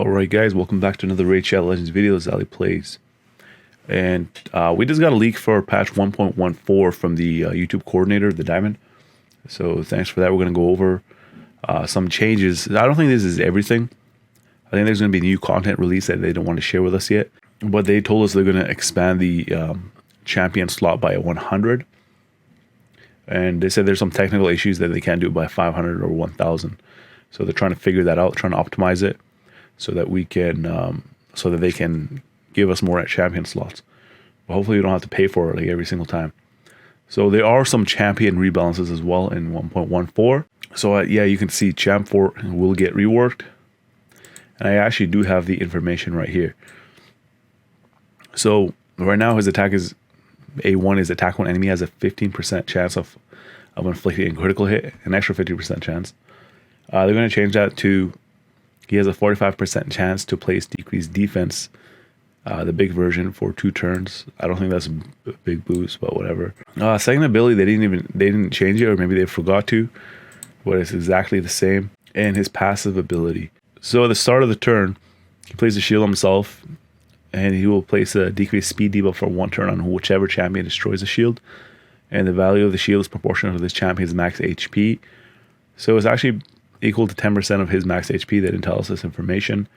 Alright guys, welcome back to another Raid Shadow Legends video. This is Ali Plays. And we just got a leak for patch 1.14 from the YouTube coordinator, the Diamond. So thanks for that. We're going to go over some changes. I don't think this is everything. I think there's going to be new content released that they don't want to share with us yet. But they told us they're going to expand the champion slot by 100. And they said there's some technical issues that they can't do it by 500 or 1000. So they're trying to figure that out, trying to optimize it, so that we can, so that they can give us more at champion slots. But hopefully we don't have to pay for it like every single time. So there are some champion rebalances as well in 1.14. So yeah, you can see Champ 4 will get reworked. And I actually do have the information right here. So right now his attack is, A1 is attack one enemy has a 15% chance of inflicting a critical hit, an extra 50% chance. They're going to change that to he has a 45% chance to place decreased defense, the big version, for 2 turns. I don't think that's a big boost, but whatever. Second ability, they didn't change it, or maybe they forgot to, but it's exactly the same. And his passive ability. So at the start of the turn, he places a shield on himself, and he will place a decreased speed debuff for 1 turn on whichever champion destroys the shield. And the value of the shield is proportional to this champion's max HP. So it's actually equal to 10% of his max HP. They didn't tell us this information.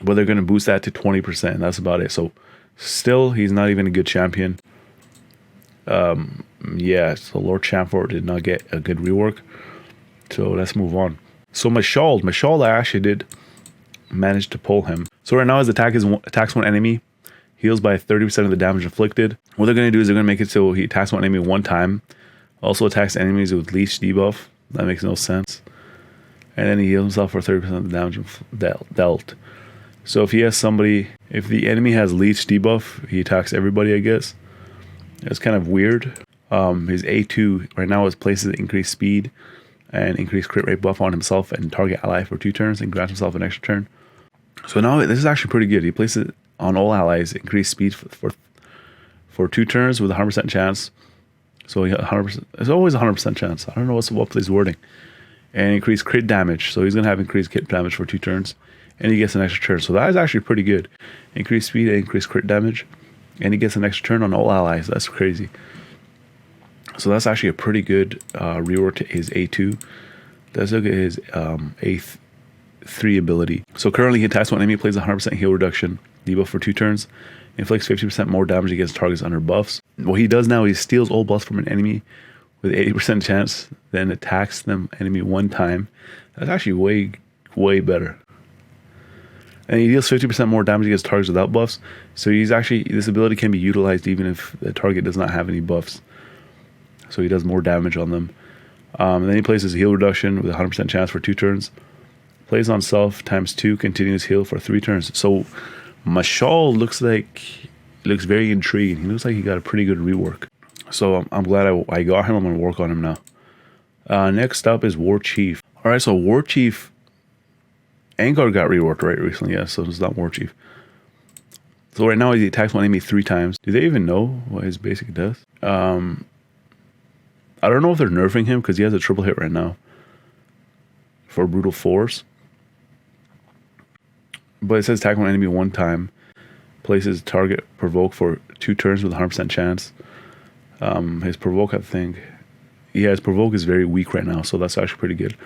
But they're going to boost that to 20%. That's about it. So still, he's not even a good champion. Yeah, so Lord Champ 4 did not get a good rework. So let's move on. So Mashal, I actually did manage to pull him. So right now his attack is attacks one enemy, heals by 30% of the damage inflicted. What they're going to do is they're going to make it so he attacks one enemy 1 time. Also attacks enemies with leech debuff. That makes no sense. And then he heals himself for 30% of the damage dealt. So if he has somebody, if the enemy has leech debuff, he attacks everybody, I guess. It's kind of weird. His A2 right now is places increased speed and increased crit rate buff on himself and target ally for 2 turns and grants himself an extra turn. So now this is actually pretty good. He places it on all allies, increased speed for 2 turns with a 100% chance. So 100%, it's always a 100% chance. I don't know what this wording. And increased crit damage. So he's going to have increased crit damage for 2 turns. And he gets an extra turn. So that is actually pretty good. Increased speed and increased crit damage. And he gets an extra turn on all allies. That's crazy. So that's actually a pretty good rework to his A2. Let's look at his A3 ability. So currently he attacks one enemy, plays a 100% heal reduction, debuff for 2 turns. Inflicts 50% more damage against targets under buffs. What he does now is steals all buffs from an enemy with 80% chance, then attacks them enemy 1 time. That's actually way better. And he deals 50% more damage against targets without buffs. So this ability can be utilized even if the target does not have any buffs. So he does more damage on them. And then he places a heal reduction with a 100% chance for 2 turns. Plays on self times 2 continuous heal for 3 turns. So Mashal looks very intriguing. He looks like he got a pretty good rework. So I'm glad I got him. I'm going to work on him now. Next up is War Chief. Alright, so War Chief, Angar got reworked right recently. Yeah, so it's not War Chief. So right now he attacks one enemy 3 times. Do they even know what his basic does? I don't know if they're nerfing him because he has a triple hit right now for Brutal Force. But it says attack one enemy 1 time. Places target provoke for 2 turns with a 100% chance. His provoke, I think. Yeah, his provoke is very weak right now, so that's actually pretty good.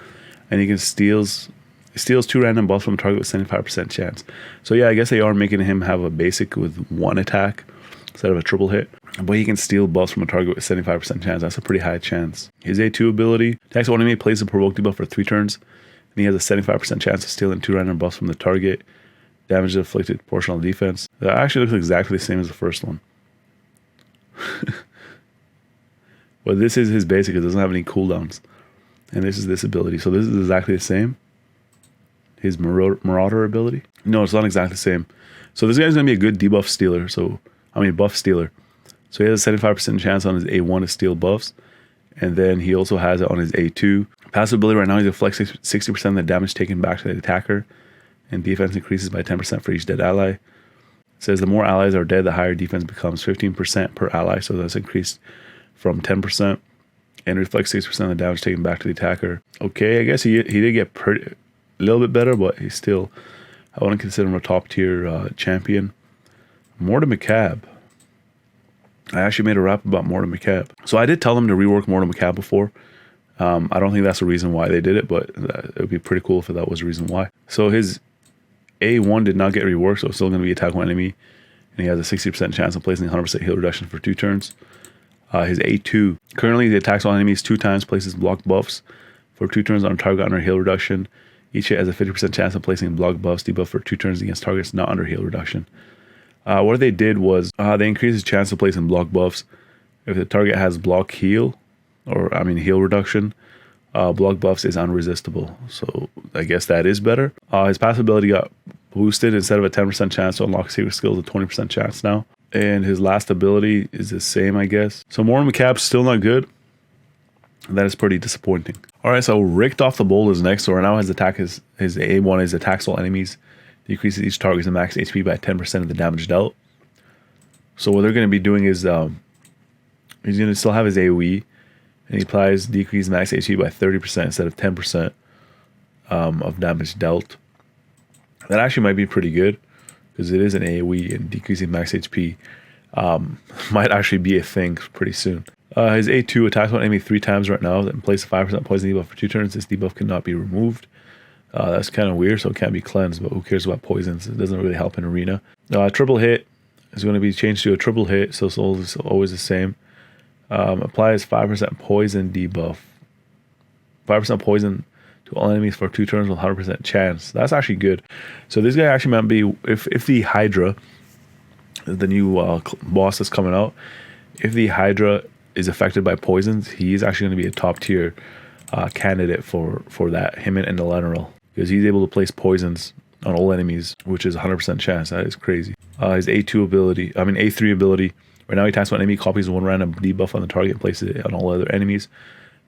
And he can steals 2 random buffs from a target with 75% chance. So yeah, I guess they are making him have a basic with 1 attack instead of a triple hit. But he can steal buffs from a target with 75% chance. That's a pretty high chance. His A2 ability, attacks one enemy, places a provoke debuff for 3 turns. And he has a 75% chance of stealing 2 random buffs from the target. Damage inflicted, proportional defense. That actually looks exactly the same as the first one. But this is his basic. It doesn't have any cooldowns. And this is this ability. So this is exactly the same. His Marauder ability. No, it's not exactly the same. So this guy's going to be a good debuff stealer. Buff stealer. So he has a 75% chance on his A1 to steal buffs. And then he also has it on his A2. Passive ability right now, he deflects 60% of the damage taken back to the attacker. And defense increases by 10% for each dead ally. It says the more allies are dead, the higher defense becomes 15% per ally. So that's increased from 10%. And reflects 6% of the damage taken back to the attacker. Okay, I guess he did get pretty a little bit better, but he's still, I wouldn't consider him a top tier champion. Morton McCab. I actually made a rap about Morton McCab. So I did tell them to rework Morton McCab before. I don't think that's the reason why they did it, but it would be pretty cool if that was the reason why. So his A1 did not get reworked, so it's still going to be attack one enemy. And he has a 60% chance of placing 100% heal reduction for 2 turns. His A2, currently he attacks all enemies 2 times, places block buffs for 2 turns on a target under heal reduction. Each hit has a 50% chance of placing block buffs debuff for 2 turns against targets not under heal reduction. What they did was they increased his chance of placing block buffs if the target has block heal, heal reduction. Block buffs is unresistible, so I guess that is better. His passive ability got boosted. Instead of a 10% chance to unlock secret skills, a 20% chance now. And his last ability is the same, I guess. So Morton McCab's still not good. That is pretty disappointing. All right, so Richt off the Bold is next. So right now his attack is his A1 is attacks all enemies, decreases each target's max HP by 10% of the damage dealt. So what they're going to be doing is he's going to still have his AoE, and he applies decreased max HP by 30% instead of 10% of damage dealt. That actually might be pretty good because it is an AoE, and decreasing max HP might actually be a thing pretty soon. His A2 attacks one enemy 3 times right now, then places a 5% poison debuff for 2 turns. This debuff cannot be removed. That's kind of weird, so it can't be cleansed, but who cares about poisons? It doesn't really help in arena. Triple hit is going to be changed to a triple hit, so it's always the same. Applies 5% poison debuff. 5% poison to all enemies for 2 turns with 100% chance. That's actually good. So this guy actually might be, if the Hydra, the new boss that's coming out, if the Hydra is affected by poisons, he's actually going to be a top tier candidate for that, him and the Lateral, because he's able to place poisons on all enemies, which is 100% chance. That is crazy. His A3 ability, right now he attacks one enemy, copies 1 random debuff on the target and places it on all other enemies.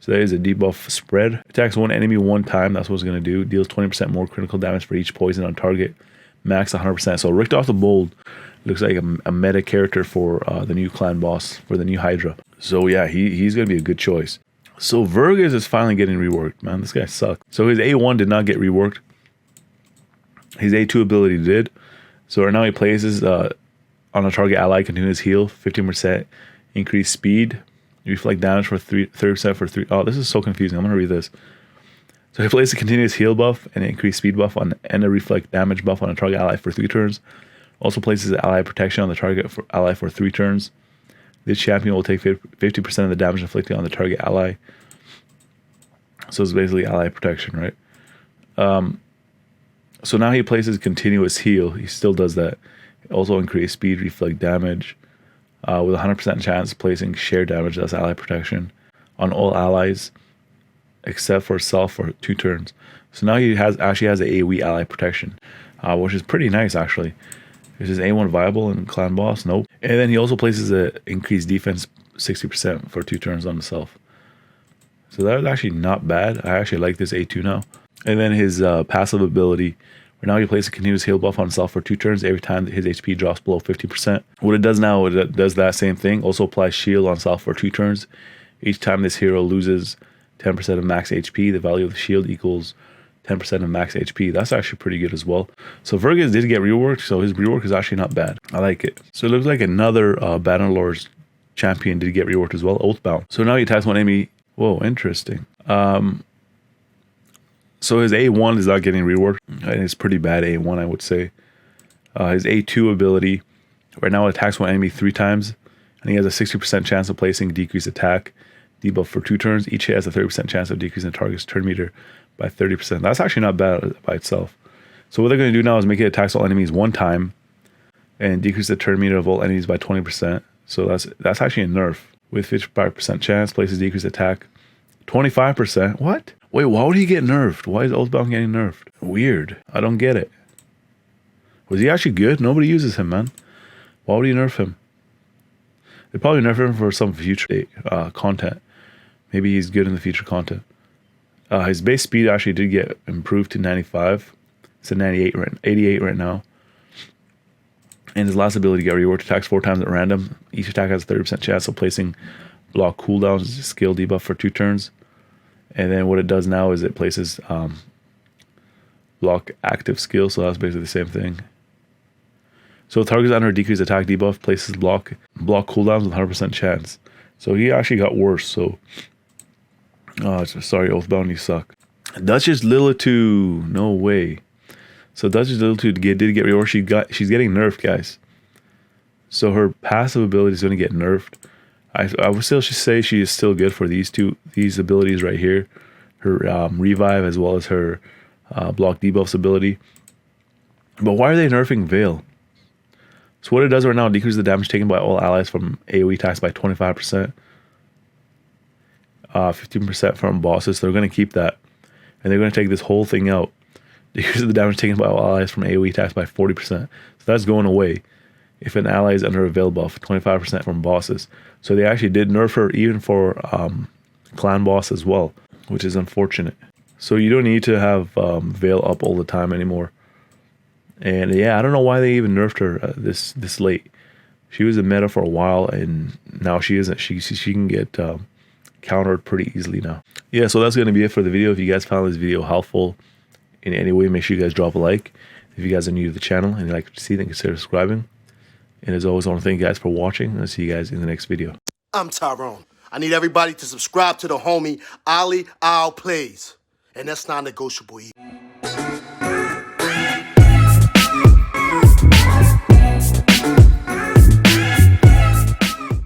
So that is a debuff spread. Attacks 1 enemy 1 time, that's what it's going to do. Deals 20% more critical damage for each poison on target. Max 100%. So Richt off the Bold looks like a meta character for the new clan boss, for the new Hydra. So yeah, he's going to be a good choice. So Vergas is finally getting reworked, man. This guy sucks. So his A1 did not get reworked. His A2 ability did. So right now he places on a target ally, continuous heal, 15% increased speed, reflect damage for 30% for 3. Oh, this is so confusing. I'm going to read this. So he places a continuous heal buff and increased speed buff and a reflect damage buff on a target ally for 3 turns. Also places ally protection on the target ally for 3 turns. This champion will take 50% of the damage inflicted on the target ally. So it's basically ally protection, right? So now he places continuous heal. He still does that. Also increase speed, reflect damage, with 100% chance placing shared damage, that's ally protection, on all allies except for self for 2 turns. So now he actually has an AoE ally protection, which is pretty nice actually. Is his A1 viable in Clan Boss? Nope. And then he also places a increased defense 60% for 2 turns on himself. So that was actually not bad. I actually like this A2 now. And then his passive ability, right now he places a continuous heal buff on himself for 2 turns every time his HP drops below 50%. What it does now, it does that same thing. Also applies shield on self for 2 turns. Each time this hero loses 10% of max HP, the value of the shield equals 10% of max HP. That's actually pretty good as well. So Vergas did get reworked, so his rework is actually not bad. I like it. So it looks like another Bannerlord's champion did get reworked as well, Oathbound. So now he attacks one enemy. Whoa, interesting. So his A1 is not getting reworked, and it's pretty bad A1, I would say. His A2 ability, right now it attacks one enemy 3 times, and he has a 60% chance of placing decreased attack debuff for 2 turns. Each hit has a 30% chance of decreasing the target's turn meter by 30%. That's actually not bad by itself. So what they're going to do now is make it attacks all enemies 1 time and decrease the turn meter of all enemies by 20%. So that's actually a nerf. With 55% chance, places decreased attack. 25%? What? Wait, why would he get nerfed? Why is Oathbound getting nerfed? Weird. I don't get it. Was he actually good? Nobody uses him, man. Why would he nerf him? They probably nerf him for some future content. Maybe he's good in the future content. His base speed actually did get improved to 95. It's at 88 right now. And his last ability got reworked. Attacks 4 times at random. Each attack has a 30% chance of placing block cooldowns, skill debuff for 2 turns. And then what it does now is it places block active skill, so that's basically the same thing. So targets under decreased attack debuff places block cooldowns with 100% chance. So he actually got worse. So, sorry, Oathbound, you suck. Duchess Lilitu, no way. So Duchess Lilitu did get reworked. She's getting nerfed, guys. So her passive ability is going to get nerfed. I would still say she is still good for these abilities right here. Her revive as well as her block debuffs ability. But why are they nerfing Veil? So what it does right now, decreases the damage taken by all allies from AoE attacks by 25%. 15% from bosses. So they're going to keep that. And they're going to take this whole thing out. Decreases the damage taken by all allies from AoE attacks by 40%. So that's going away. If an ally is under a Veil buff, 25% from bosses. So they actually did nerf her even for clan boss as well, which is unfortunate. So you don't need to have Veil up all the time anymore. And yeah, I don't know why they even nerfed her this late. She was in meta for a while, and now she isn't. She can get countered pretty easily now. Yeah, so that's going to be it for the video. If you guys found this video helpful in any way, make sure you guys drop a like. If you guys are new to the channel and you like to see, then consider subscribing. And as always, I want to thank you guys for watching. I'll see you guys in the next video. I'm Tyrone. I need everybody to subscribe to the homie Ali Al Plays. And that's non-negotiable either.